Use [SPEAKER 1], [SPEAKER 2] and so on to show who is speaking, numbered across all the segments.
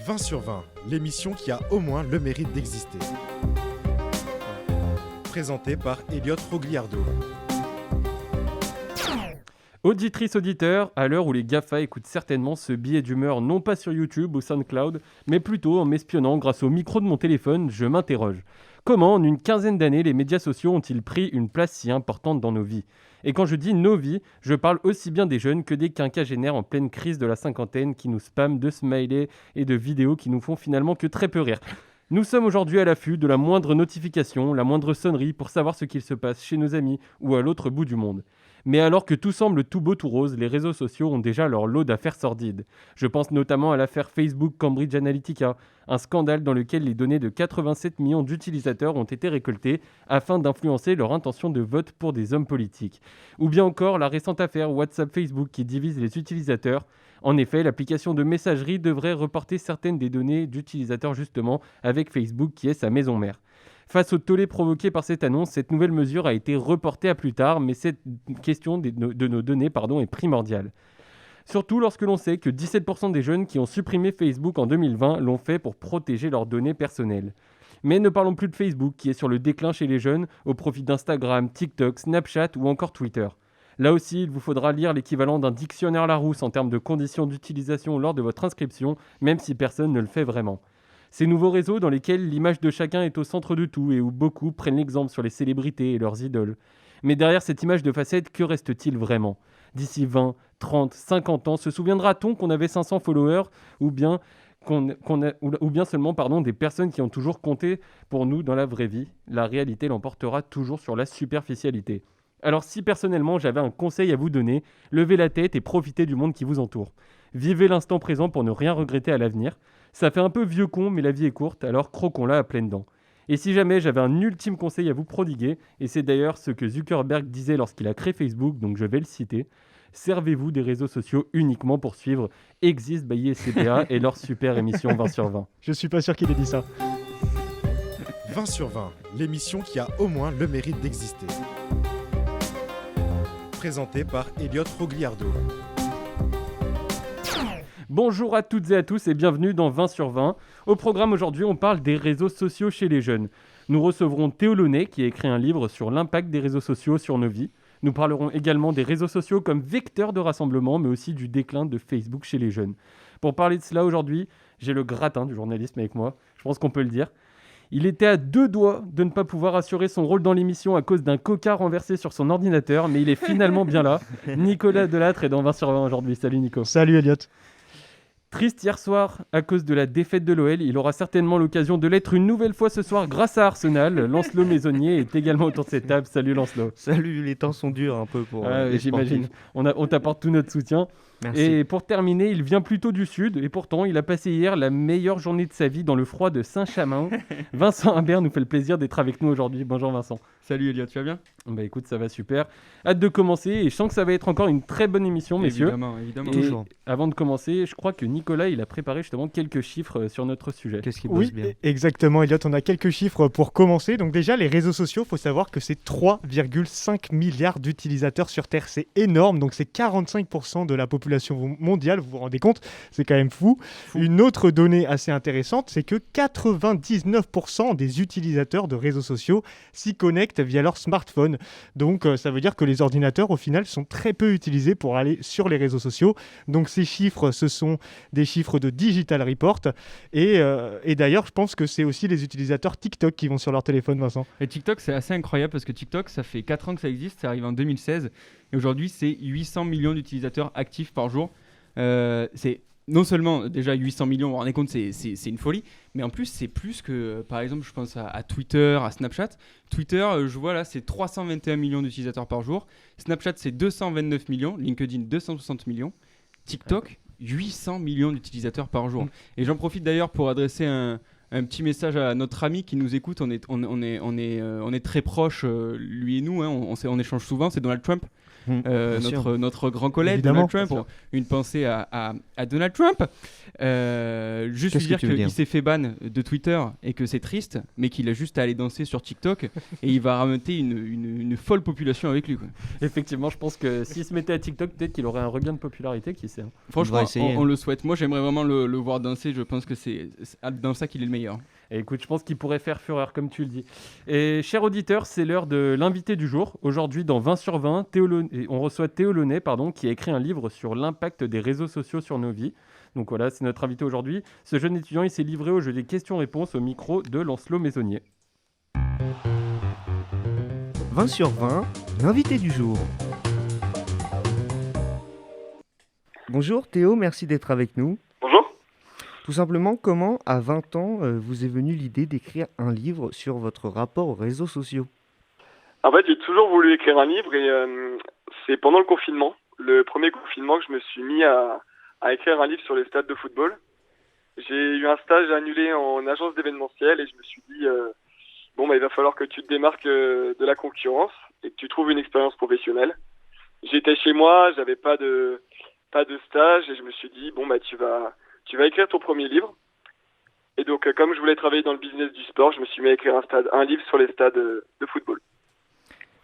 [SPEAKER 1] 20 sur 20, l'émission qui a au moins le mérite d'exister. Présentée par Elliot Rogliardo.
[SPEAKER 2] Auditrice, auditeur, à l'heure où les GAFA écoutent certainement ce billet d'humeur non pas sur YouTube ou SoundCloud, mais plutôt en m'espionnant grâce au micro de mon téléphone, je m'interroge. Comment, en une quinzaine d'années, les médias sociaux ont-ils pris une place si importante dans nos vies ? Et quand je dis nos vies, je parle aussi bien des jeunes que des quinquagénaires en pleine crise de la cinquantaine qui nous spamment de smileys et de vidéos qui nous font finalement que très peu rire. Nous sommes aujourd'hui à l'affût de la moindre notification, la moindre sonnerie pour savoir ce qu'il se passe chez nos amis ou à l'autre bout du monde. Mais alors que tout semble tout beau tout rose, les réseaux sociaux ont déjà leur lot d'affaires sordides. Je pense notamment à l'affaire Facebook Cambridge Analytica, un scandale dans lequel les données de 87 millions d'utilisateurs ont été récoltées afin d'influencer leur intention de vote pour des hommes politiques. Ou bien encore la récente affaire WhatsApp-Facebook qui divise les utilisateurs. En effet, l'application de messagerie devrait reporter certaines des données d'utilisateurs justement avec Facebook qui est sa maison mère. Face au tollé provoqué par cette annonce, cette nouvelle mesure a été reportée à plus tard, mais cette question de nos données est primordiale. Surtout lorsque l'on sait que 17% des jeunes qui ont supprimé Facebook en 2020 l'ont fait pour protéger leurs données personnelles. Mais ne parlons plus de Facebook qui est sur le déclin chez les jeunes au profit d'Instagram, TikTok, Snapchat ou encore Twitter. Là aussi, il vous faudra lire l'équivalent d'un dictionnaire Larousse en termes de conditions d'utilisation lors de votre inscription, même si personne ne le fait vraiment. Ces nouveaux réseaux dans lesquels l'image de chacun est au centre de tout et où beaucoup prennent l'exemple sur les célébrités et leurs idoles. Mais derrière cette image de facette, que reste-t-il vraiment ? D'ici 20, 30, 50 ans, se souviendra-t-on qu'on avait 500 followers ou bien seulement des personnes qui ont toujours compté pour nous dans la vraie vie ? La réalité l'emportera toujours sur la superficialité. Alors si personnellement j'avais un conseil à vous donner, levez la tête et profitez du monde qui vous entoure. Vivez l'instant présent pour ne rien regretter à l'avenir. Ça fait un peu vieux con, mais la vie est courte, alors croquons-la à pleines dents. Et si jamais j'avais un ultime conseil à vous prodiguer, et c'est d'ailleurs ce que Zuckerberg disait lorsqu'il a créé Facebook, donc je vais le citer, servez-vous des réseaux sociaux uniquement pour suivre Exist by ISCPA et leur super émission 20 sur 20.
[SPEAKER 3] Je suis pas sûr qu'il ait dit ça.
[SPEAKER 1] 20 sur 20, l'émission qui a au moins le mérite d'exister. Présentée par Elliot Rogliardo.
[SPEAKER 2] Bonjour à toutes et à tous et bienvenue dans 20 sur 20. Au programme aujourd'hui, on parle des réseaux sociaux chez les jeunes. Nous recevrons Théo Launay qui a écrit un livre sur l'impact des réseaux sociaux sur nos vies. Nous parlerons également des réseaux sociaux comme vecteur de rassemblement, mais aussi du déclin de Facebook chez les jeunes. Pour parler de cela aujourd'hui, j'ai le gratin du journalisme avec moi, je pense qu'on peut le dire. Il était à deux doigts de ne pas pouvoir assurer son rôle dans l'émission à cause d'un coca renversé sur son ordinateur, mais il est finalement bien là. Nicolas Delattre est dans 20 sur 20 aujourd'hui. Salut Nico.
[SPEAKER 3] Salut Elliot.
[SPEAKER 2] Triste hier soir à cause de la défaite de l'OL, il aura certainement l'occasion de l'être une nouvelle fois ce soir grâce à Arsenal. Lancelot Maisonnier est également autour de cette table. Salut Lancelot.
[SPEAKER 4] Salut, les temps sont durs un peu pour les
[SPEAKER 2] j'imagine.
[SPEAKER 4] sportifs.
[SPEAKER 2] On t'apporte tout notre soutien.
[SPEAKER 4] Merci.
[SPEAKER 2] Et pour terminer, il vient plutôt du sud et pourtant il a passé hier la meilleure journée de sa vie dans le froid de Saint-Chamond. Vincent Imbert nous fait le plaisir d'être avec nous aujourd'hui. Bonjour Vincent.
[SPEAKER 4] Salut Elliot, tu vas bien ?
[SPEAKER 2] Bah écoute, ça va super. Hâte de commencer et je sens que ça va être encore une très bonne émission, messieurs.
[SPEAKER 4] Évidemment.
[SPEAKER 2] Et
[SPEAKER 4] Toujours.
[SPEAKER 2] avant de commencer, je crois que Nicolas, il a préparé justement quelques chiffres sur notre sujet.
[SPEAKER 4] Qu'est-ce qui bosse
[SPEAKER 3] Oui,
[SPEAKER 4] bien ?
[SPEAKER 3] exactement Elliot, on a quelques chiffres pour commencer. Donc déjà, les réseaux sociaux, il faut savoir que c'est 3,5 milliards d'utilisateurs sur Terre. C'est énorme, donc c'est 45% de la population mondiale, vous vous rendez compte ? C'est quand même fou. Une autre donnée assez intéressante, c'est que 99% des utilisateurs de réseaux sociaux s'y connectent via leur smartphone. Donc ça veut dire que les ordinateurs, au final, sont très peu utilisés pour aller sur les réseaux sociaux. Donc ces chiffres, ce sont des chiffres de Digital Report. Et d'ailleurs, je pense que c'est aussi les utilisateurs TikTok qui vont sur leur téléphone, Vincent.
[SPEAKER 5] Et TikTok, c'est assez incroyable parce que TikTok, ça fait 4 ans que ça existe, ça arrive en 2016. Et aujourd'hui, c'est 800 millions d'utilisateurs actifs par jour. C'est non seulement déjà 800 millions, vous vous rendez compte, c'est une folie, mais en plus, c'est plus que, par exemple, je pense à Twitter, à Snapchat. Twitter, je vois là, c'est 321 millions d'utilisateurs par jour. Snapchat, c'est 229 millions. LinkedIn, 260 millions. TikTok, 800 millions d'utilisateurs par jour. Et j'en profite d'ailleurs pour adresser un petit message à notre ami qui nous écoute. On est très proches, lui et nous, hein, on échange souvent, c'est Donald Trump.
[SPEAKER 3] Bien sûr.
[SPEAKER 5] notre grand collègue
[SPEAKER 3] Évidemment.
[SPEAKER 5] Donald Trump. Une pensée à Donald Trump. Juste lui dire qu'il s'est fait ban de Twitter et que c'est triste, mais qu'il a juste à aller danser sur TikTok et il va ramener une folle population avec lui, quoi.
[SPEAKER 2] Effectivement, je pense que s'il se mettait à TikTok, peut-être qu'il aurait un regain de popularité, qui sait, hein.
[SPEAKER 5] Franchement, on le souhaite. Moi, j'aimerais vraiment le voir danser. Je pense que c'est dans ça qu'il est le meilleur.
[SPEAKER 2] Et écoute, je pense qu'il pourrait faire fureur, comme tu le dis. Et cher auditeur, c'est l'heure de l'invité du jour. Aujourd'hui, dans 20 sur 20, on reçoit Théo Launay, qui a écrit un livre sur l'impact des réseaux sociaux sur nos vies. Donc voilà, c'est notre invité aujourd'hui. Ce jeune étudiant, il s'est livré au jeu des questions-réponses au micro de Lancelot Maisonnier.
[SPEAKER 6] 20 sur 20, l'invité du jour. Bonjour Théo, merci d'être avec nous.
[SPEAKER 7] Bonjour.
[SPEAKER 6] Tout simplement, comment à 20 ans vous est venue l'idée d'écrire un livre sur votre rapport aux réseaux sociaux ?
[SPEAKER 7] En fait, j'ai toujours voulu écrire un livre et c'est pendant le confinement, le premier confinement, que je me suis mis à écrire un livre sur les stades de football. J'ai eu un stage annulé en agence d'événementiel et je me suis dit il va falloir que tu te démarques de la concurrence et que tu trouves une expérience professionnelle. J'étais chez moi, j'avais pas de stage et je me suis dit tu vas écrire ton premier livre. Et donc comme je voulais travailler dans le business du sport, je me suis mis à écrire un livre sur les stades de football.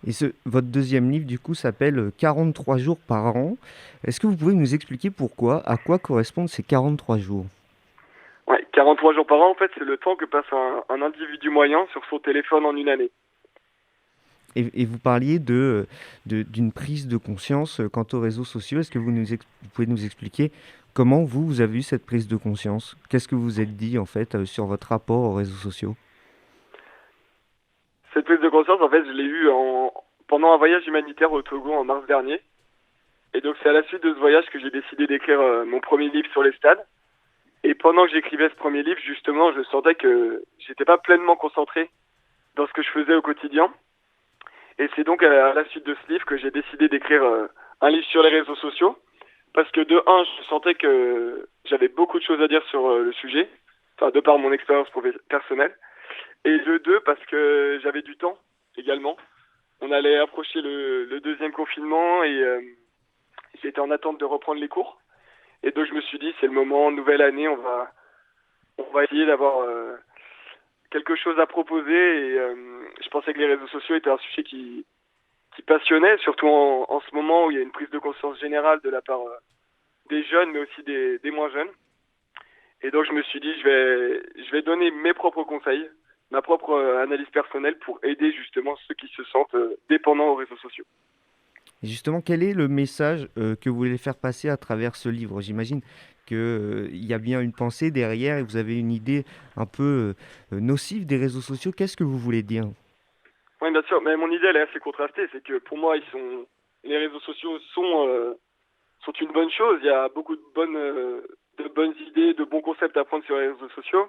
[SPEAKER 6] Et votre deuxième livre, du coup, s'appelle 43 jours par an. Est-ce que vous pouvez nous expliquer à quoi correspondent ces 43 jours ?
[SPEAKER 7] Ouais, 43 jours par an, en fait, c'est le temps que passe un individu moyen sur son téléphone en une année.
[SPEAKER 6] Et vous parliez d'une prise de conscience quant aux réseaux sociaux. Est-ce que vous pouvez nous expliquer comment vous avez eu cette prise de conscience ? Qu'est-ce que vous vous êtes dit, en fait, sur votre rapport aux réseaux sociaux ?
[SPEAKER 7] Cette prise de conscience, en fait, je l'ai eue pendant un voyage humanitaire au Togo en mars dernier. Et donc, c'est à la suite de ce voyage que j'ai décidé d'écrire mon premier livre sur les stades. Et pendant que j'écrivais ce premier livre, justement, je sentais que j'étais pas pleinement concentré dans ce que je faisais au quotidien. Et c'est donc à la suite de ce livre que j'ai décidé d'écrire un livre sur les réseaux sociaux. Parce que de un, je sentais que j'avais beaucoup de choses à dire sur le sujet, de par mon expérience personnelle. Et de deux, parce que j'avais du temps également. On allait approcher le deuxième confinement et j'étais en attente de reprendre les cours. Et donc je me suis dit, c'est le moment, nouvelle année, on va essayer d'avoir quelque chose à proposer. Et je pensais que les réseaux sociaux étaient un sujet qui passionnait, surtout en ce moment où il y a une prise de conscience générale de la part des jeunes, mais aussi des moins jeunes. Et donc je me suis dit, je vais donner mes propres conseils, ma propre analyse personnelle pour aider justement ceux qui se sentent dépendants aux réseaux sociaux.
[SPEAKER 6] Et justement, quel est le message que vous voulez faire passer à travers ce livre ? J'imagine qu'il y a bien une pensée derrière et vous avez une idée un peu nocive des réseaux sociaux. Qu'est-ce que vous voulez dire ?
[SPEAKER 7] Oui, bien sûr, mais mon idée elle est assez contrastée. C'est que pour moi, les réseaux sociaux sont une bonne chose. Il y a beaucoup de bonnes idées, de bons concepts à prendre sur les réseaux sociaux.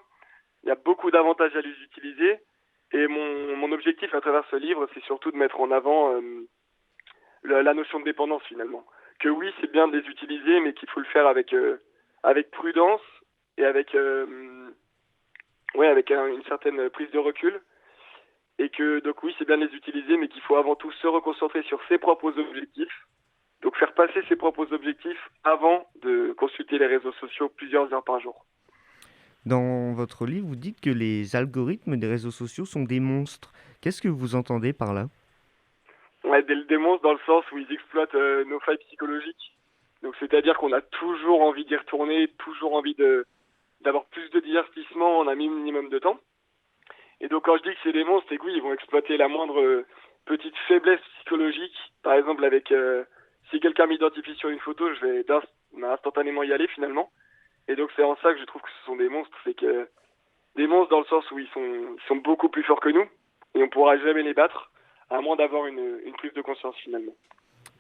[SPEAKER 7] Il y a beaucoup d'avantages à les utiliser. Et mon objectif à travers ce livre, c'est surtout de mettre en avant la notion de dépendance finalement. Que oui, c'est bien de les utiliser, mais qu'il faut le faire avec prudence et avec une certaine prise de recul. Et que donc oui, c'est bien de les utiliser, mais qu'il faut avant tout se reconcentrer sur ses propres objectifs. Donc faire passer ses propres objectifs avant de consulter les réseaux sociaux plusieurs heures par jour.
[SPEAKER 6] Dans votre livre, vous dites que les algorithmes des réseaux sociaux sont des monstres. Qu'est-ce que vous entendez par là ?
[SPEAKER 7] Ouais, des monstres dans le sens où ils exploitent nos failles psychologiques. Donc c'est-à-dire qu'on a toujours envie d'y retourner, toujours envie d'avoir plus de divertissement en un minimum de temps. Et donc quand je dis que c'est des monstres, c'est que oui, ils vont exploiter la moindre petite faiblesse psychologique. Par exemple, si quelqu'un m'identifie sur une photo, je vais instantanément y aller finalement. Et donc c'est en ça que je trouve que ce sont des monstres. C'est que des monstres dans le sens où ils sont beaucoup plus forts que nous et on ne pourra jamais les battre à moins d'avoir une prise de conscience finalement.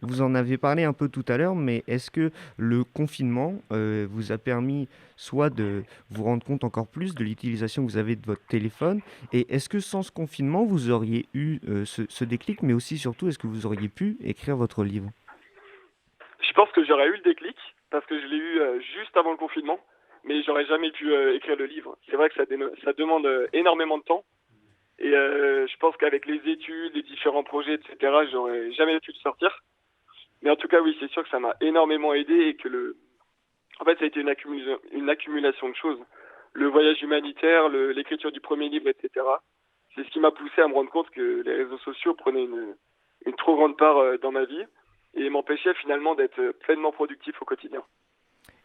[SPEAKER 6] Vous en avez parlé un peu tout à l'heure, mais est-ce que le confinement vous a permis soit de vous rendre compte encore plus de l'utilisation que vous avez de votre téléphone, et est-ce que sans ce confinement, vous auriez eu ce déclic, mais aussi surtout, est-ce que vous auriez pu écrire votre livre ?
[SPEAKER 7] Je pense que j'aurais eu le déclic, parce que je l'ai eu juste avant le confinement, mais j'aurais jamais pu écrire le livre. C'est vrai que ça demande énormément de temps, et je pense qu'avec les études, les différents projets, etc., j'aurais jamais pu le sortir. Mais en tout cas, oui, c'est sûr que ça m'a énormément aidé et que en fait, ça a été une accumulation de choses. Le voyage humanitaire, l'écriture du premier livre, etc. C'est ce qui m'a poussé à me rendre compte que les réseaux sociaux prenaient une trop grande part dans ma vie et m'empêchaient finalement d'être pleinement productif au quotidien.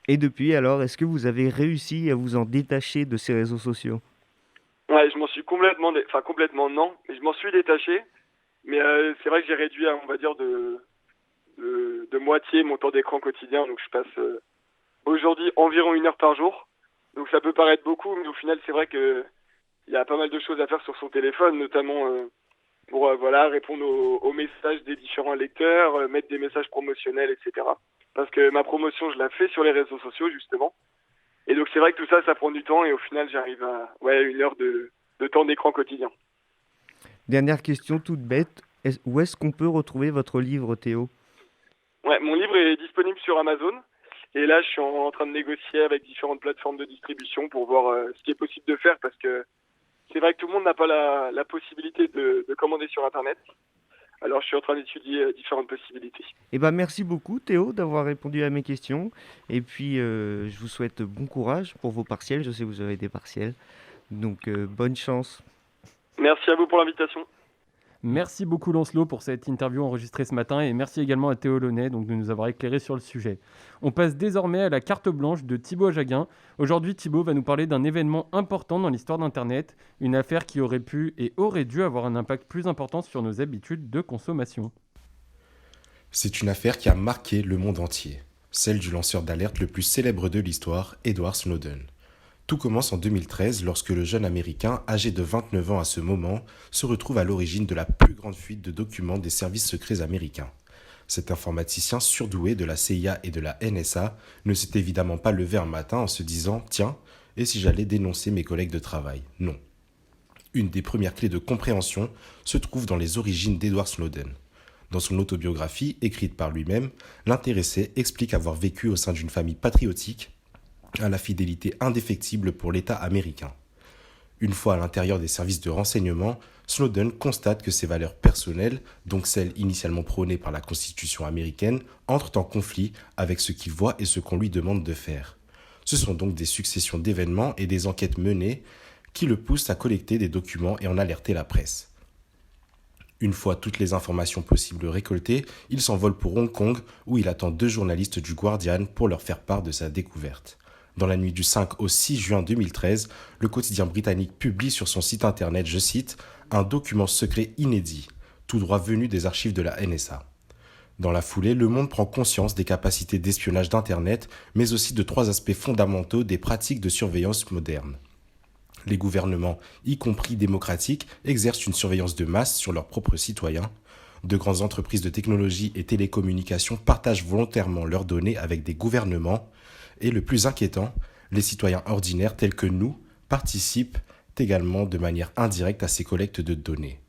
[SPEAKER 6] Et depuis, alors, est-ce que vous avez réussi à vous en détacher de ces réseaux sociaux?
[SPEAKER 7] Ouais, je m'en suis complètement non, mais je m'en suis détaché. Mais c'est vrai que j'ai réduit, on va dire, de moitié mon temps d'écran quotidien. Donc je passe aujourd'hui environ 1 heure par jour. Donc ça peut paraître beaucoup, mais au final, c'est vrai que il y a pas mal de choses à faire sur son téléphone, notamment pour répondre aux messages des différents lecteurs, mettre des messages promotionnels, etc. Parce que ma promotion, je la fais sur les réseaux sociaux, justement. Et donc c'est vrai que tout ça, ça prend du temps et au final, j'arrive à 1 heure de temps d'écran quotidien.
[SPEAKER 6] Dernière question toute bête, où est-ce qu'on peut retrouver votre livre, Théo?
[SPEAKER 7] Ouais, mon livre est disponible sur Amazon. Et là, je suis en train de négocier avec différentes plateformes de distribution pour voir ce qui est possible de faire parce que c'est vrai que tout le monde n'a pas la possibilité de commander sur Internet. Alors, je suis en train d'étudier différentes possibilités.
[SPEAKER 6] Eh ben, merci beaucoup, Théo, d'avoir répondu à mes questions. Et puis, je vous souhaite bon courage pour vos partiels. Je sais que vous avez des partiels. Donc, bonne chance.
[SPEAKER 7] Merci à vous pour l'invitation.
[SPEAKER 2] Merci beaucoup Lancelot pour cette interview enregistrée ce matin et merci également à Théo Launay de nous avoir éclairé sur le sujet. On passe désormais à la carte blanche de Thibaut Ajaguin. Aujourd'hui, Thibaut va nous parler d'un événement important dans l'histoire d'Internet, une affaire qui aurait pu et aurait dû avoir un impact plus important sur nos habitudes de consommation.
[SPEAKER 1] C'est une affaire qui a marqué le monde entier, celle du lanceur d'alerte le plus célèbre de l'histoire, Edward Snowden. Tout commence en 2013 lorsque le jeune Américain, âgé de 29 ans à ce moment, se retrouve à l'origine de la plus grande fuite de documents des services secrets américains. Cet informaticien surdoué de la CIA et de la NSA ne s'est évidemment pas levé un matin en se disant « Tiens, et si j'allais dénoncer mes collègues de travail ?» Non. Une des premières clés de compréhension se trouve dans les origines d'Edward Snowden. Dans son autobiographie, écrite par lui-même, l'intéressé explique avoir vécu au sein d'une famille patriotique à la fidélité indéfectible pour l'État américain. Une fois à l'intérieur des services de renseignement, Snowden constate que ses valeurs personnelles, donc celles initialement prônées par la Constitution américaine, entrent en conflit avec ce qu'il voit et ce qu'on lui demande de faire. Ce sont donc des successions d'événements et des enquêtes menées qui le poussent à collecter des documents et en alerter la presse. Une fois toutes les informations possibles récoltées, il s'envole pour Hong Kong où il attend 2 journalistes du Guardian pour leur faire part de sa découverte. Dans la nuit du 5 au 6 juin 2013, le quotidien britannique publie sur son site internet, je cite, « un document secret inédit, tout droit venu des archives de la NSA ». Dans la foulée, Le Monde prend conscience des capacités d'espionnage d'Internet, mais aussi de 3 aspects fondamentaux des pratiques de surveillance modernes. Les gouvernements, y compris démocratiques, exercent une surveillance de masse sur leurs propres citoyens. De grandes entreprises de technologie et télécommunications partagent volontairement leurs données avec des gouvernements. Et le plus inquiétant, les citoyens ordinaires tels que nous participent également de manière indirecte à ces collectes de données.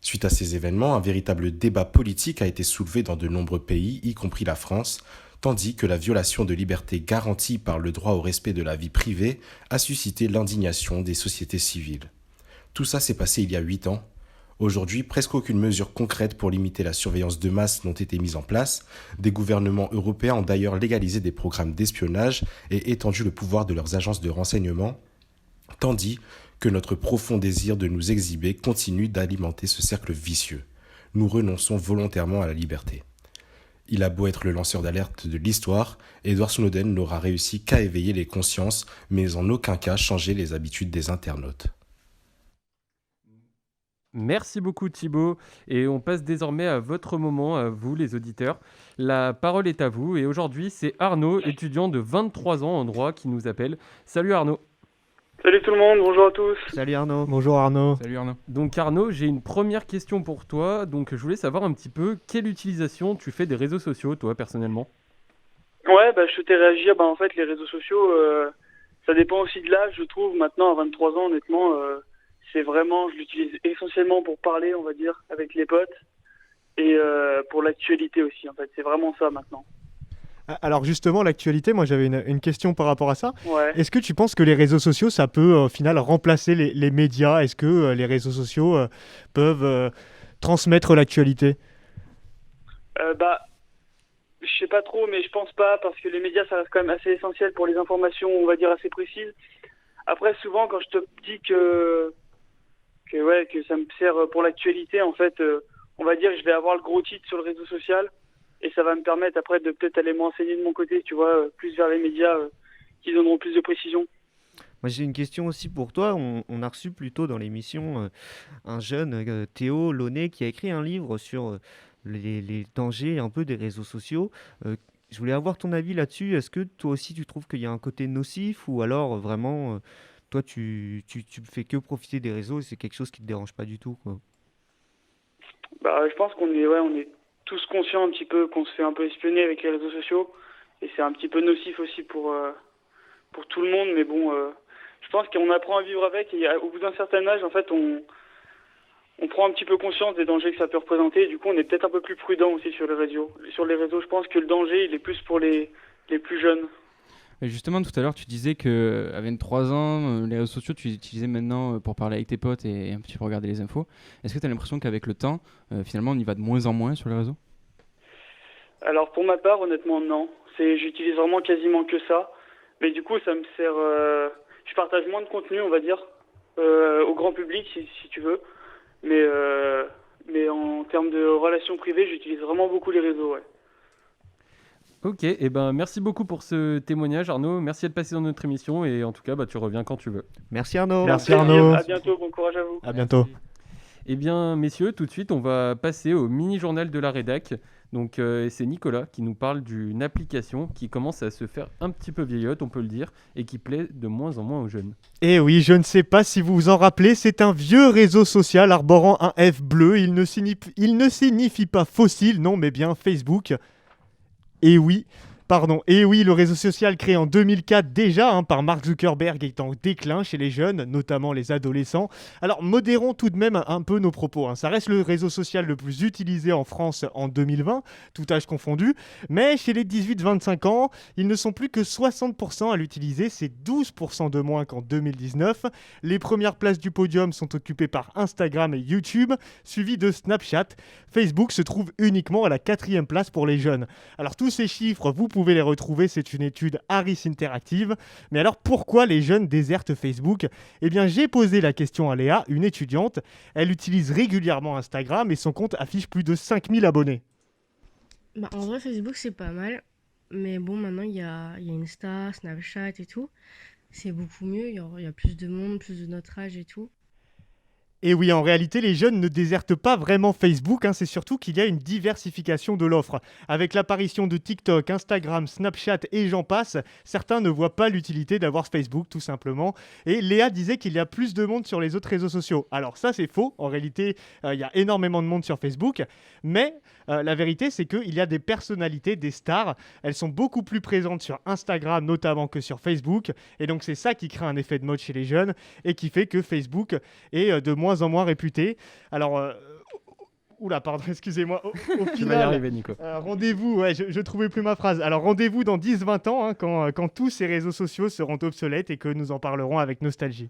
[SPEAKER 1] Suite à ces événements, un véritable débat politique a été soulevé dans de nombreux pays, y compris la France, tandis que la violation de liberté garantie par le droit au respect de la vie privée a suscité l'indignation des sociétés civiles. Tout ça s'est passé il y a 8 ans. Aujourd'hui, presque aucune mesure concrète pour limiter la surveillance de masse n'ont été mise en place. Des gouvernements européens ont d'ailleurs légalisé des programmes d'espionnage et étendu le pouvoir de leurs agences de renseignement, tandis que notre profond désir de nous exhiber continue d'alimenter ce cercle vicieux. Nous renonçons volontairement à la liberté. Il a beau être le lanceur d'alerte de l'histoire, Edward Snowden n'aura réussi qu'à éveiller les consciences, mais en aucun cas changer les habitudes des internautes.
[SPEAKER 2] Merci beaucoup Thibaut et on passe désormais à votre moment, à vous les auditeurs. La parole est à vous et aujourd'hui c'est Arnaud, étudiant de 23 ans en droit qui nous appelle. Salut Arnaud.
[SPEAKER 7] Salut tout le monde, bonjour à tous.
[SPEAKER 6] Salut Arnaud.
[SPEAKER 3] Bonjour Arnaud.
[SPEAKER 5] Salut Arnaud.
[SPEAKER 2] Donc Arnaud, j'ai une première question pour toi. Donc je voulais savoir un petit peu quelle utilisation tu fais des réseaux sociaux toi personnellement.
[SPEAKER 8] Ouais, je souhaitais réagir. En fait, les réseaux sociaux, ça dépend aussi de l'âge, je trouve. Maintenant, à 23 ans, honnêtement, c'est vraiment, je l'utilise essentiellement pour parler, on va dire, avec les potes et pour l'actualité aussi. En fait, c'est vraiment ça maintenant.
[SPEAKER 3] Alors justement, l'actualité, moi j'avais une question par rapport à ça.
[SPEAKER 8] Ouais.
[SPEAKER 3] Est-ce que tu penses que les réseaux sociaux, ça peut au final remplacer les médias? Est-ce que les réseaux sociaux peuvent transmettre l'actualité?
[SPEAKER 8] je sais pas trop, mais je pense pas, parce que les médias, ça reste quand même assez essentiel pour les informations, on va dire, assez précises. Après, souvent, quand je te dis que ça me sert pour l'actualité, en fait, on va dire, je vais avoir le gros titre sur le réseau social, et ça va me permettre après de peut-être aller m'enseigner de mon côté, tu vois, plus vers les médias qui donneront plus de précision.
[SPEAKER 6] Moi, j'ai une question aussi pour toi. On a reçu plus tôt dans l'émission un jeune, Théo Launay, qui a écrit un livre sur les dangers un peu des réseaux sociaux. Je voulais avoir ton avis là-dessus. Est-ce que toi aussi, tu trouves qu'il y a un côté nocif ou alors vraiment, toi, tu fais que profiter des réseaux et c'est quelque chose qui te dérange pas du tout, quoi?
[SPEAKER 8] Bah, je pense on est tous conscients un petit peu qu'on se fait un peu espionner avec les réseaux sociaux, et c'est un petit peu nocif aussi pour tout le monde, mais bon, je pense qu'on apprend à vivre avec, et au bout d'un certain âge, en fait, on prend un petit peu conscience des dangers que ça peut représenter, et du coup, on est peut-être un peu plus prudent aussi sur les réseaux. Sur les réseaux, je pense que le danger, il est plus pour les plus jeunes.
[SPEAKER 5] Et justement, tout à l'heure, tu disais qu'à 23 ans, les réseaux sociaux, tu les utilisais maintenant pour parler avec tes potes et un petit peu regarder les infos. Est-ce que tu as l'impression qu'avec le temps, finalement, on y va de moins en moins sur les réseaux?
[SPEAKER 8] Alors, pour ma part, honnêtement, non. J'utilise vraiment quasiment que ça. Mais du coup, ça me sert... je partage moins de contenu, on va dire, au grand public, si tu veux. Mais en termes de relations privées, j'utilise vraiment beaucoup les réseaux, ouais.
[SPEAKER 2] Ok, et ben merci beaucoup pour ce témoignage, Arnaud. Merci d'être passé dans notre émission, et en tout cas, tu reviens quand tu veux.
[SPEAKER 6] Merci Arnaud.
[SPEAKER 3] Merci Arnaud.
[SPEAKER 8] À bientôt, bon courage à vous.
[SPEAKER 3] À bientôt.
[SPEAKER 2] Eh bien, messieurs, tout de suite, on va passer au mini-journal de la rédac. Donc, c'est Nicolas qui nous parle d'une application qui commence à se faire un petit peu vieillotte, on peut le dire, et qui plaît de moins en moins aux jeunes.
[SPEAKER 3] Eh oui, je ne sais pas si vous vous en rappelez, c'est un vieux réseau social arborant un F bleu. Il ne signifie pas fossile, non, mais bien Facebook. Et oui, le réseau social créé en 2004 déjà par Mark Zuckerberg est en déclin chez les jeunes, notamment les adolescents. Alors modérons tout de même un peu nos propos. Ça reste le réseau social le plus utilisé en France en 2020, tout âge confondu. Mais chez les 18-25 ans, ils ne sont plus que 60% à l'utiliser, c'est 12% de moins qu'en 2019. Les premières places du podium sont occupées par Instagram et YouTube, suivies de Snapchat. Facebook se trouve uniquement à la 4e place pour les jeunes. Alors tous ces chiffres, vous pouvez les retrouver, c'est une étude Harris Interactive. Mais alors pourquoi les jeunes désertent Facebook ? Eh bien j'ai posé la question à Léa, une étudiante. Elle utilise régulièrement Instagram et son compte affiche plus de 5000 abonnés.
[SPEAKER 9] En vrai Facebook c'est pas mal, mais bon maintenant il y a Insta, Snapchat et tout. C'est beaucoup mieux, il y a plus de monde, plus de notre âge et tout.
[SPEAKER 3] Et oui, en réalité, les jeunes ne désertent pas vraiment Facebook, c'est surtout qu'il y a une diversification de l'offre. Avec l'apparition de TikTok, Instagram, Snapchat et j'en passe, certains ne voient pas l'utilité d'avoir Facebook, tout simplement. Et Léa disait qu'il y a plus de monde sur les autres réseaux sociaux. Alors ça, c'est faux. En réalité, il y a énormément de monde sur Facebook. Mais la vérité, c'est qu'il y a des personnalités, des stars. Elles sont beaucoup plus présentes sur Instagram, notamment, que sur Facebook. Et donc, c'est ça qui crée un effet de mode chez les jeunes et qui fait que Facebook est de moins en moins réputé. Alors, excusez-moi. Au final,
[SPEAKER 2] tu vas y arriver, Nico.
[SPEAKER 3] Rendez-vous, je trouvais plus ma phrase. Alors, rendez-vous dans 10-20 ans, quand tous ces réseaux sociaux seront obsolètes et que nous en parlerons avec nostalgie.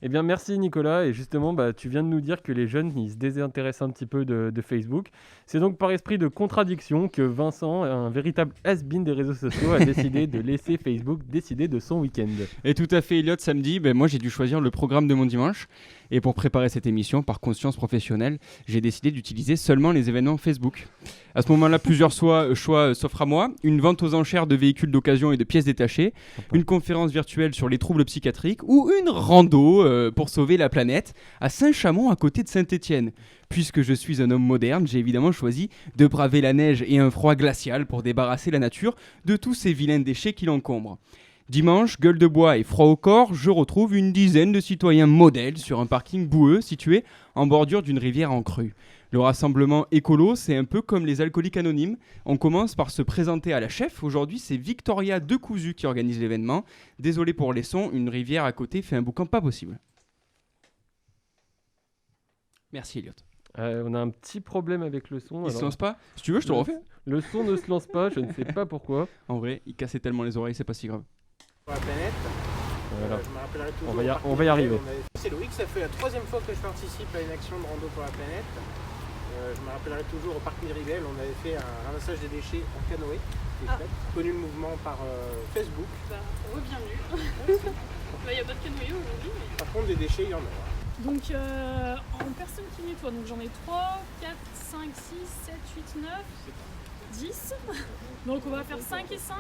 [SPEAKER 2] Eh bien, merci Nicolas. Et justement, tu viens de nous dire que les jeunes, ils se désintéressent un petit peu de Facebook. C'est donc par esprit de contradiction que Vincent, un véritable has-been des réseaux sociaux, a décidé de laisser Facebook décider de son week-end.
[SPEAKER 5] Et tout à fait, Elliot, samedi, moi j'ai dû choisir le programme de mon dimanche. Et pour préparer cette émission, par conscience professionnelle, j'ai décidé d'utiliser seulement les événements Facebook. À ce moment-là, plusieurs choix s'offrent à moi. Une vente aux enchères de véhicules d'occasion et de pièces détachées, une conférence virtuelle sur les troubles psychiatriques ou une rando pour sauver la planète à Saint-Chamond à côté de Saint-Étienne. Puisque je suis un homme moderne, j'ai évidemment choisi de braver la neige et un froid glacial pour débarrasser la nature de tous ces vilains déchets qui l'encombrent. Dimanche, gueule de bois et froid au corps, je retrouve une dizaine de citoyens modèles sur un parking boueux situé en bordure d'une rivière en crue. Le rassemblement écolo, c'est un peu comme les alcooliques anonymes. On commence par se présenter à la chef. Aujourd'hui, c'est Victoria Decousu qui organise l'événement. Désolé pour les sons, une rivière à côté fait un boucan pas possible. Merci Elliot.
[SPEAKER 2] On a un petit problème avec le son.
[SPEAKER 5] Il se lance pas ? Si tu veux, je te le refais.
[SPEAKER 2] Le son ne se lance pas, je ne sais pas pourquoi.
[SPEAKER 5] En vrai, il cassait tellement les oreilles, c'est pas si grave.
[SPEAKER 10] Pour la planète.
[SPEAKER 2] Voilà.
[SPEAKER 10] Je me rappellerai toujours.
[SPEAKER 2] On va y arriver.
[SPEAKER 10] C'est Loïc, ça fait la 3e fois que je participe à une action de rando pour la planète. Je me rappellerai toujours au parc Miribel, on avait fait un ramassage des déchets en canoë. Connu le mouvement par Facebook.
[SPEAKER 11] Bienvenue. Il n'y a pas de canoë aujourd'hui. Mais...
[SPEAKER 10] Par contre, des déchets, il y en a.
[SPEAKER 11] Donc, en personnes qui nettoient, donc j'en ai 3, 4, 5, 6, 7, 8, 9, 10. Donc, on va faire 5 et 5.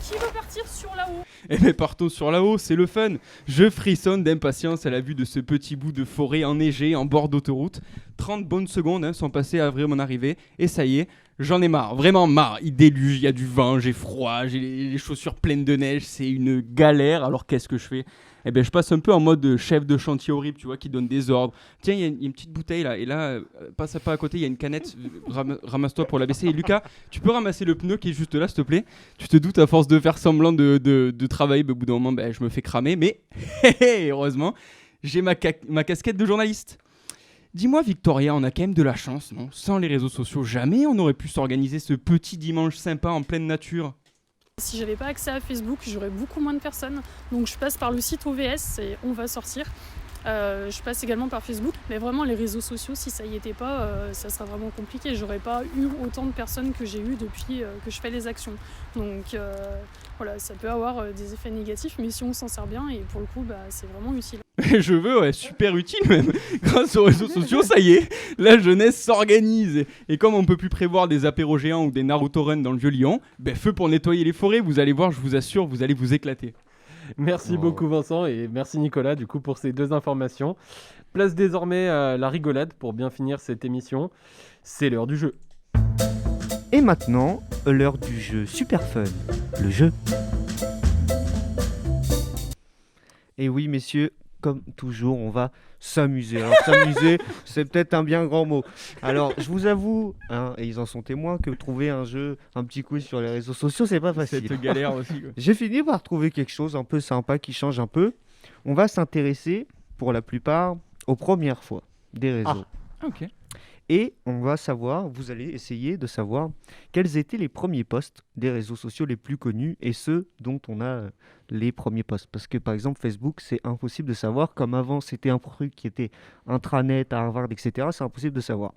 [SPEAKER 11] Qui veut partir sur la haut?
[SPEAKER 5] Eh bien, partons sur la haut, c'est le fun. Je frissonne d'impatience à la vue de ce petit bout de forêt enneigé en bord d'autoroute. 30 bonnes secondes sont passées à mon arrivée, et ça y est, j'en ai marre, vraiment marre. Il déluge, il y a du vent, j'ai froid, j'ai les chaussures pleines de neige, c'est une galère. Alors qu'est-ce que je fais? Eh bien, je passe un peu en mode chef de chantier horrible, tu vois, qui donne des ordres. Tiens, il y a une petite bouteille là, et là, passe pas à côté, il y a une canette, ramasse-toi pour la baisser. Et Lucas, tu peux ramasser le pneu qui est juste là, s'il te plaît? Tu te doutes, à force de faire semblant de travailler, au bout d'un moment, je me fais cramer, mais heureusement, j'ai ma casquette de journaliste. Dis-moi, Victoria, on a quand même de la chance, non? Sans les réseaux sociaux, jamais on aurait pu s'organiser ce petit dimanche sympa en pleine nature.
[SPEAKER 11] Si j'avais pas accès à Facebook, j'aurais beaucoup moins de personnes. Donc je passe par le site OVS et On va sortir. Je passe également par Facebook, mais vraiment les réseaux sociaux, si ça y était pas, ça serait vraiment compliqué. J'aurais pas eu autant de personnes que j'ai eu depuis que je fais les actions. Donc voilà, ça peut avoir des effets négatifs, mais si on s'en sert bien, et pour le coup, c'est vraiment utile.
[SPEAKER 5] Je veux, ouais, super utile même. Grâce aux réseaux sociaux, ça y est, la jeunesse s'organise. Et comme on peut plus prévoir des apéros géants ou des Naruto Run dans le Vieux-Lyon, feu pour nettoyer les forêts, vous allez voir, je vous assure, vous allez vous éclater.
[SPEAKER 2] Merci beaucoup Vincent et merci Nicolas du coup pour ces deux informations. Place désormais à la rigolade pour bien finir cette émission. C'est l'heure du jeu.
[SPEAKER 6] Et maintenant, l'heure du jeu super fun, le jeu. Et oui messieurs, comme toujours, on va s'amuser. Alors s'amuser, c'est peut-être un bien grand mot. Alors je vous avoue, et ils en sont témoins, que trouver un jeu, un petit quiz sur les réseaux sociaux, c'est pas facile.
[SPEAKER 5] Cette galère aussi.
[SPEAKER 6] J'ai fini par trouver quelque chose un peu sympa qui change un peu. On va s'intéresser, pour la plupart, aux premières fois des réseaux.
[SPEAKER 5] Ok.
[SPEAKER 6] Et on va savoir, vous allez essayer de savoir quels étaient les premiers posts des réseaux sociaux les plus connus et ceux dont on a les premiers posts. Parce que par exemple Facebook, c'est impossible de savoir. Comme avant, c'était un truc qui était intranet, Harvard, etc. C'est impossible de savoir.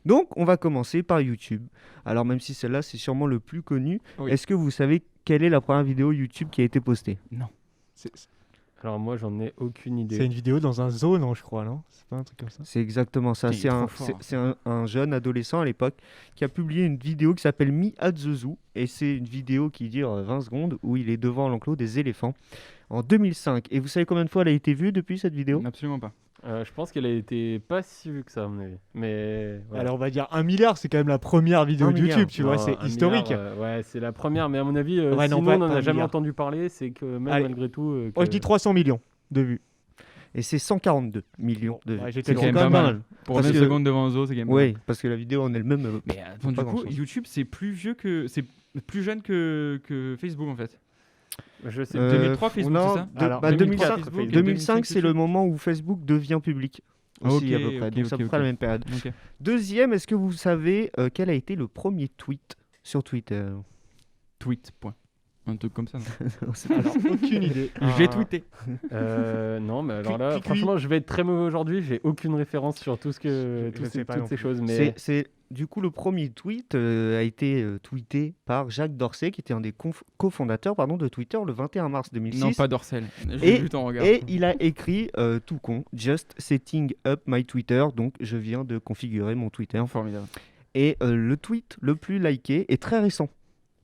[SPEAKER 6] Donc, on va commencer par YouTube. Alors même si celle-là, c'est sûrement le plus connu, Est-ce que vous savez quelle est la première vidéo YouTube qui a été postée?
[SPEAKER 5] Non.
[SPEAKER 2] Alors moi, j'en ai aucune idée.
[SPEAKER 3] C'est une vidéo dans un zoo, non, je crois, non? C'est pas un truc comme ça?
[SPEAKER 6] C'est exactement ça. C'est un jeune adolescent à l'époque qui a publié une vidéo qui s'appelle Me at the Zoo. Et c'est une vidéo qui dure 20 secondes où il est devant l'enclos des éléphants en 2005. Et vous savez combien de fois elle a été vue depuis cette vidéo?
[SPEAKER 5] Absolument pas.
[SPEAKER 2] Je pense qu'elle a été pas si vue que ça, à mon avis. Mais voilà.
[SPEAKER 3] Alors on va dire 1 milliard, c'est quand même la première vidéo de YouTube, tu vois, c'est historique.
[SPEAKER 2] Milliard, ouais, c'est la première, mais à mon avis,
[SPEAKER 3] Ouais, non,
[SPEAKER 2] sinon
[SPEAKER 3] pas
[SPEAKER 2] on n'en a
[SPEAKER 3] un
[SPEAKER 2] jamais
[SPEAKER 3] milliard.
[SPEAKER 2] entendu parler, c'est que même malgré tout...
[SPEAKER 3] Moi je dis 300 millions de vues.
[SPEAKER 6] Et c'est 142 millions de vues.
[SPEAKER 3] Ouais,
[SPEAKER 5] C'est quand même pas mal. Pour 20 secondes devant un zoo, c'est quand même pas mal.
[SPEAKER 6] Oui, parce que la vidéo en elle-même...
[SPEAKER 5] Mais attends, du coup, YouTube, c'est plus vieux que... C'est plus jeune que Facebook, en fait.
[SPEAKER 2] Je sais.
[SPEAKER 5] 2003, Facebook,
[SPEAKER 6] non,
[SPEAKER 5] c'est ça?
[SPEAKER 6] Alors,
[SPEAKER 2] 2004,
[SPEAKER 6] 2005,
[SPEAKER 2] Facebook,
[SPEAKER 6] 2005 c'est le moment où Facebook devient public. Aussi, à peu près. Donc, c'est à peu près la même période.
[SPEAKER 5] Ok.
[SPEAKER 6] Deuxième, est-ce que vous savez quel a été le premier tweet sur Twitter?
[SPEAKER 5] Tweet, point. Un truc comme ça, non?
[SPEAKER 3] Alors, aucune idée.
[SPEAKER 5] J'ai tweeté.
[SPEAKER 2] Non, mais alors là,
[SPEAKER 3] Cui-cui.
[SPEAKER 2] franchement, je vais être très mauvais aujourd'hui. J'ai aucune référence sur tout ce que,
[SPEAKER 3] Je sais pas non
[SPEAKER 2] toutes ces
[SPEAKER 3] plus.
[SPEAKER 2] choses. Mais
[SPEAKER 6] Du coup, le premier tweet a été tweeté par Jacques Dorsey, qui était un des cofondateurs de Twitter le 21 mars 2006.
[SPEAKER 5] Non, pas Dorsel. J'ai vu ton regard.
[SPEAKER 6] Et il a écrit tout con, just setting up my Twitter, donc je viens de configurer mon Twitter.
[SPEAKER 5] Formidable.
[SPEAKER 6] Et le tweet le plus liké est très récent.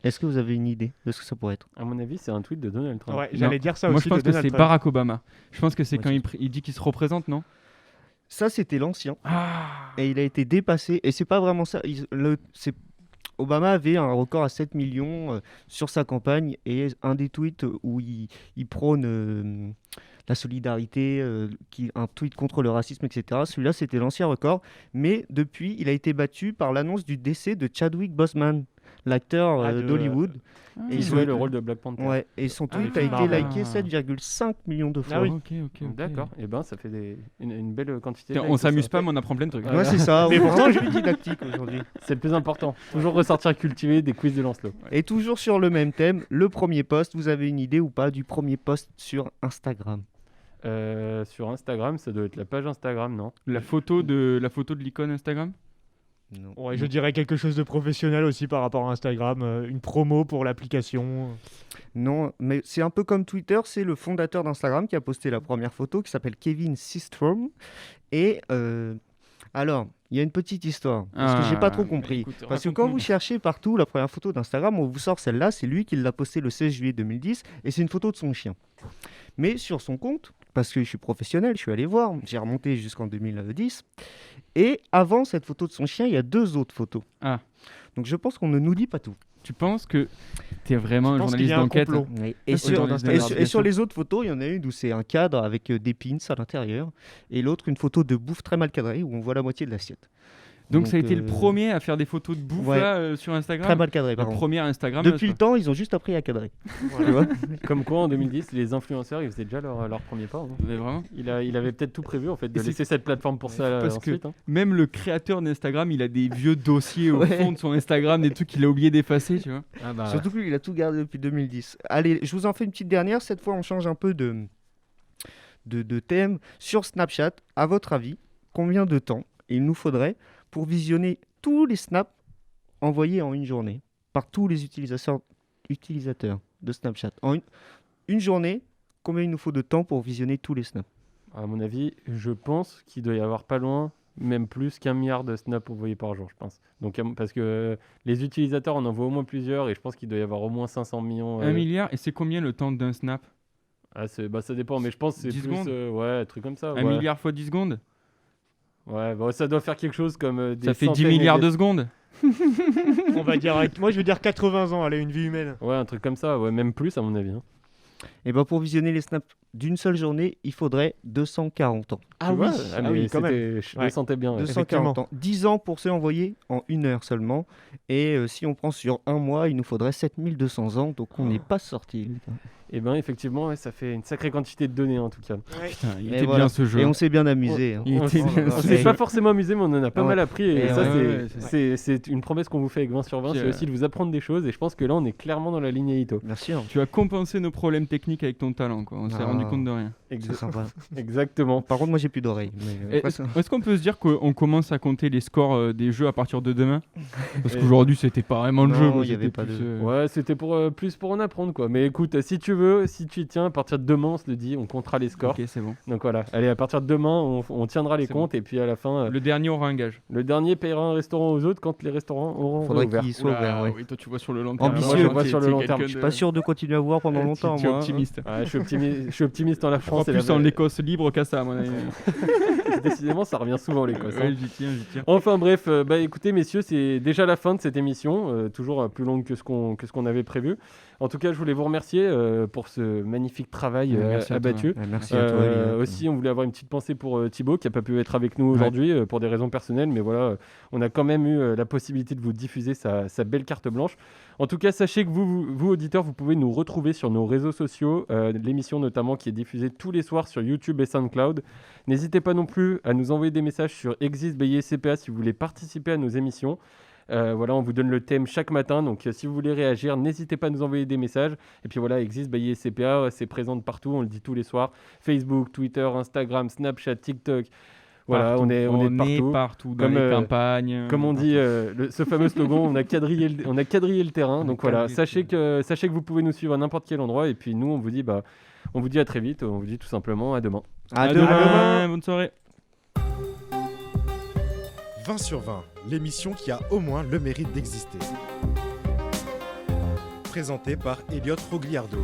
[SPEAKER 6] Est-ce que vous avez une idée de ce que ça pourrait être?
[SPEAKER 2] à mon avis, c'est un tweet de Donald Trump.
[SPEAKER 3] Ouais, j'allais dire ça
[SPEAKER 5] Moi,
[SPEAKER 3] aussi.
[SPEAKER 5] je pense
[SPEAKER 3] de
[SPEAKER 5] que
[SPEAKER 3] Donald
[SPEAKER 5] c'est
[SPEAKER 3] Trump.
[SPEAKER 5] Barack Obama. Je pense que c'est
[SPEAKER 6] Ouais,
[SPEAKER 5] quand il dit qu'il se représente, non?
[SPEAKER 6] Ça, c'était l'ancien.
[SPEAKER 5] Ah.
[SPEAKER 6] Et il a été dépassé. Et c'est pas vraiment ça. Obama avait un record à 7 millions sur sa campagne. Et un des tweets où il prône la solidarité, un tweet contre le racisme, etc. Celui-là, c'était l'ancien record. Mais depuis, il a été battu par l'annonce du décès de Chadwick Boseman, l'acteur d'Hollywood.
[SPEAKER 2] Et il jouait le rôle de Black Panther.
[SPEAKER 6] Ouais, et son tweet
[SPEAKER 2] Ah,
[SPEAKER 6] a été
[SPEAKER 2] marrant.
[SPEAKER 6] liké 7,5 millions de fois.
[SPEAKER 3] Ah oui.
[SPEAKER 5] Ok.
[SPEAKER 2] D'accord. Et ben, ça fait une belle quantité.
[SPEAKER 5] Tiens,
[SPEAKER 2] de
[SPEAKER 5] on
[SPEAKER 2] likes,
[SPEAKER 5] s'amuse
[SPEAKER 2] ça.
[SPEAKER 5] pas, mais on apprend plein de trucs.
[SPEAKER 6] Ouais, c'est ça.
[SPEAKER 3] Mais
[SPEAKER 6] Pourtant,
[SPEAKER 3] pourtant,
[SPEAKER 6] je suis didactique aujourd'hui.
[SPEAKER 2] C'est le plus important. Toujours ressortir cultivé des quiz de Lancelot.
[SPEAKER 6] Et toujours sur le même thème, le premier post, vous avez une idée ou pas du premier post sur Instagram?
[SPEAKER 2] Sur Instagram, ça doit être la page Instagram, non?
[SPEAKER 5] La photo de l'icône Instagram?
[SPEAKER 6] Non.
[SPEAKER 3] Ouais, je dirais quelque chose de professionnel aussi par rapport à Instagram, une promo pour l'application.
[SPEAKER 6] Non, mais c'est un peu comme Twitter, c'est le fondateur d'Instagram qui a posté la première photo qui s'appelle Kevin Systrom. Et alors, il y a une petite histoire, parce que j'ai pas trop compris.
[SPEAKER 5] Écoute,
[SPEAKER 6] Parce que quand vous cherchez partout la première photo d'Instagram, on vous sort celle-là, c'est lui qui l'a postée le 16 juillet 2010, et c'est une photo de son chien. Mais sur son compte, parce que je suis professionnel, je suis allé voir, j'ai remonté jusqu'en 2010, et avant cette photo de son chien, il y a 2 autres photos.
[SPEAKER 5] Ah.
[SPEAKER 6] Donc je pense qu'on ne nous dit pas tout.
[SPEAKER 5] Tu penses que tu es vraiment un
[SPEAKER 3] Je pense qu'il y
[SPEAKER 5] journaliste
[SPEAKER 3] a un
[SPEAKER 5] d'enquête?
[SPEAKER 3] complot.
[SPEAKER 6] Oui.
[SPEAKER 5] Et sur-
[SPEAKER 6] Et sur les autres photos, il y en a une où c'est un cadre avec des pins à l'intérieur, et l'autre une photo de bouffe très mal cadrée où on voit la moitié de l'assiette.
[SPEAKER 5] Donc ça a été le premier à faire des photos de bouffe
[SPEAKER 6] ouais.
[SPEAKER 5] là, sur Instagram.
[SPEAKER 6] Très mal cadré,
[SPEAKER 5] Le
[SPEAKER 6] par contre.
[SPEAKER 5] premier Instagram.
[SPEAKER 6] Depuis le temps, ils ont juste appris à cadrer. Tu vois.
[SPEAKER 2] Comme quoi, en 2010, les influenceurs, ils faisaient déjà leur premier pas. hein.
[SPEAKER 5] Mais vraiment.
[SPEAKER 2] Il avait peut-être tout prévu en fait, de
[SPEAKER 5] Et c'est-
[SPEAKER 2] laisser cette plateforme pour ça
[SPEAKER 5] Parce que
[SPEAKER 2] ensuite. hein.
[SPEAKER 5] même le créateur d'Instagram, il a des vieux dossiers au
[SPEAKER 6] Ouais.
[SPEAKER 5] fond de son Instagram, des trucs qu'il a oublié d'effacer, tu vois.
[SPEAKER 2] Ah bah,
[SPEAKER 6] Surtout que lui, il a tout gardé depuis 2010. Allez, je vous en fais une petite dernière. Cette fois, on change un peu de thème. Sur Snapchat, à votre avis, combien de temps il nous faudrait pour visionner tous les snaps envoyés en une journée par tous les utilisateurs de Snapchat? En une journée, combien il nous faut de temps pour visionner tous les snaps?
[SPEAKER 2] à mon avis, je pense qu'il doit y avoir pas loin, même plus qu'1 milliard de snaps envoyés par jour, je pense. Donc, parce que les utilisateurs en envoient au moins plusieurs et je pense qu'il doit y avoir au moins 500 millions.
[SPEAKER 5] 1 milliard, et c'est combien le temps d'un snap?
[SPEAKER 2] Ça dépend, mais je pense que c'est
[SPEAKER 5] 10
[SPEAKER 2] plus.
[SPEAKER 5] secondes
[SPEAKER 2] Ouais, un truc comme ça.
[SPEAKER 5] 1
[SPEAKER 2] ouais.
[SPEAKER 5] milliard fois 10 secondes?
[SPEAKER 2] Ouais, bah, ça doit faire quelque chose comme des
[SPEAKER 5] Ça fait 10
[SPEAKER 2] centaines et
[SPEAKER 5] milliards
[SPEAKER 2] des-
[SPEAKER 5] de secondes?
[SPEAKER 3] On va dire, moi je veux dire 80 ans, allez, une vie humaine.
[SPEAKER 2] Ouais, un truc comme ça, ouais, même plus à mon avis. hein.
[SPEAKER 6] Et ben pour visionner les snaps d'une seule journée, il faudrait 240 ans.
[SPEAKER 3] Ah
[SPEAKER 2] Tu vois,
[SPEAKER 3] oui,
[SPEAKER 2] mais
[SPEAKER 3] quand même.
[SPEAKER 2] Je
[SPEAKER 3] Ouais.
[SPEAKER 2] le sentais bien. ouais.
[SPEAKER 6] 240 ans. 10 ans pour ceux envoyés en 1 heure seulement. Et si on prend sur un mois, il nous faudrait 7200 ans. Donc on n'est pas sorti.
[SPEAKER 2] Et ben effectivement, ouais, ça fait une sacrée quantité de données en tout cas.
[SPEAKER 5] Putain, il
[SPEAKER 6] Et
[SPEAKER 5] était
[SPEAKER 6] voilà.
[SPEAKER 5] bien ce jeu.
[SPEAKER 6] Et on s'est bien amusé. hein.
[SPEAKER 5] Il
[SPEAKER 2] On
[SPEAKER 5] était
[SPEAKER 2] s-
[SPEAKER 5] bien
[SPEAKER 2] on
[SPEAKER 5] ce
[SPEAKER 2] s'est
[SPEAKER 5] jeu.
[SPEAKER 2] pas forcément amusé, mais on en a pas
[SPEAKER 6] Ouais.
[SPEAKER 2] mal appris. Et
[SPEAKER 6] Et
[SPEAKER 2] ça,
[SPEAKER 5] ouais,
[SPEAKER 2] c'est une promesse qu'on vous fait avec 20 sur 20,
[SPEAKER 5] Puis,
[SPEAKER 2] c'est aussi de vous apprendre des choses. Et je pense que là, on est clairement dans la ligne Ito.
[SPEAKER 6] Merci. hein.
[SPEAKER 5] Tu as compensé nos problèmes techniques avec ton talent, quoi. On s'est
[SPEAKER 6] Ah.
[SPEAKER 5] rendu compte de rien.
[SPEAKER 6] C'est sympa.
[SPEAKER 2] Exactement.
[SPEAKER 6] Par contre, moi, j'ai plus d'oreilles. mais,
[SPEAKER 5] Et
[SPEAKER 6] après,
[SPEAKER 5] Est-ce
[SPEAKER 6] ça-
[SPEAKER 5] est-ce qu'on peut se dire qu'on commence à compter les scores des jeux à partir de demain? Parce
[SPEAKER 2] Et-
[SPEAKER 5] qu'aujourd'hui, c'était pas vraiment le
[SPEAKER 6] Non,
[SPEAKER 5] jeu. quoi,
[SPEAKER 6] il y avait
[SPEAKER 5] c'était
[SPEAKER 6] pas
[SPEAKER 5] plus,
[SPEAKER 6] de-
[SPEAKER 2] Ouais, c'était plus pour en apprendre quoi. Mais écoute, si tu veux, si tu y tiens, à partir de demain, on se le dit, on comptera les scores.
[SPEAKER 5] Ok, c'est bon.
[SPEAKER 2] Donc voilà, allez, à partir de demain, on tiendra les
[SPEAKER 5] C'est
[SPEAKER 2] comptes et puis à la fin,
[SPEAKER 5] Le dernier aura un gage.
[SPEAKER 2] le dernier payera un restaurant aux autres quand les restaurants auront
[SPEAKER 6] Faudrait
[SPEAKER 2] ouvert.
[SPEAKER 6] qu'il soit ouvert. Ouais.
[SPEAKER 5] Oui, toi, tu vois sur le long
[SPEAKER 6] terme.
[SPEAKER 2] Moi,
[SPEAKER 6] Ambitieux.
[SPEAKER 2] je vois sur le long terme.
[SPEAKER 6] Je suis pas sûr de continuer à voir pendant longtemps.
[SPEAKER 5] Tu es
[SPEAKER 6] moi, hein.
[SPEAKER 5] optimiste.
[SPEAKER 2] Ouais, je suis optimiste dans la
[SPEAKER 5] Je crois
[SPEAKER 2] France. et
[SPEAKER 5] plus en l'Écosse libre qu'à ça, à mon avis.
[SPEAKER 2] Décidément, ça revient souvent l'Écosse. hein.
[SPEAKER 5] Ouais, j'y tiens, j'y tiens.
[SPEAKER 2] Enfin bref, bah écoutez messieurs, c'est déjà la fin de cette émission, toujours plus longue que ce qu'on avait prévu. En tout cas, je voulais vous remercier pour ce magnifique travail
[SPEAKER 5] Merci à toi.
[SPEAKER 2] abattu.
[SPEAKER 6] Merci à toi. Elia.
[SPEAKER 2] Aussi, on voulait avoir une petite pensée pour Thibaut qui n'a pas pu être avec nous aujourd'hui pour des raisons personnelles, mais voilà, on a quand même eu la possibilité de vous diffuser sa belle carte blanche. En tout cas, sachez que vous auditeurs, vous pouvez nous retrouver sur nos réseaux sociaux, l'émission notamment qui est diffusée tous les soirs sur YouTube et SoundCloud. N'hésitez pas non plus à nous envoyer des messages sur ExistBayCPA si vous voulez participer à nos émissions. Voilà, on vous donne le thème chaque matin, donc si vous voulez réagir, n'hésitez pas à nous envoyer des messages. Et puis voilà, ExistBayCPA, c'est présent de partout, on le dit tous les soirs. Facebook, Twitter, Instagram, Snapchat, TikTok. Voilà,
[SPEAKER 5] Partout.
[SPEAKER 2] on est partout.
[SPEAKER 5] dans
[SPEAKER 2] Comme,
[SPEAKER 5] les campagnes.
[SPEAKER 2] Comme on dit, ce fameux slogan, on a quadrillé le terrain. Donc voilà,
[SPEAKER 5] quadrillé le
[SPEAKER 2] sachez que vous pouvez nous suivre à n'importe quel endroit. Et puis nous, on vous dit à très vite. On vous dit tout simplement à demain.
[SPEAKER 6] À
[SPEAKER 5] demain. Bonne soirée.
[SPEAKER 1] 20 sur 20, l'émission qui a au moins le mérite d'exister. Présentée par Elliot Rogliardo.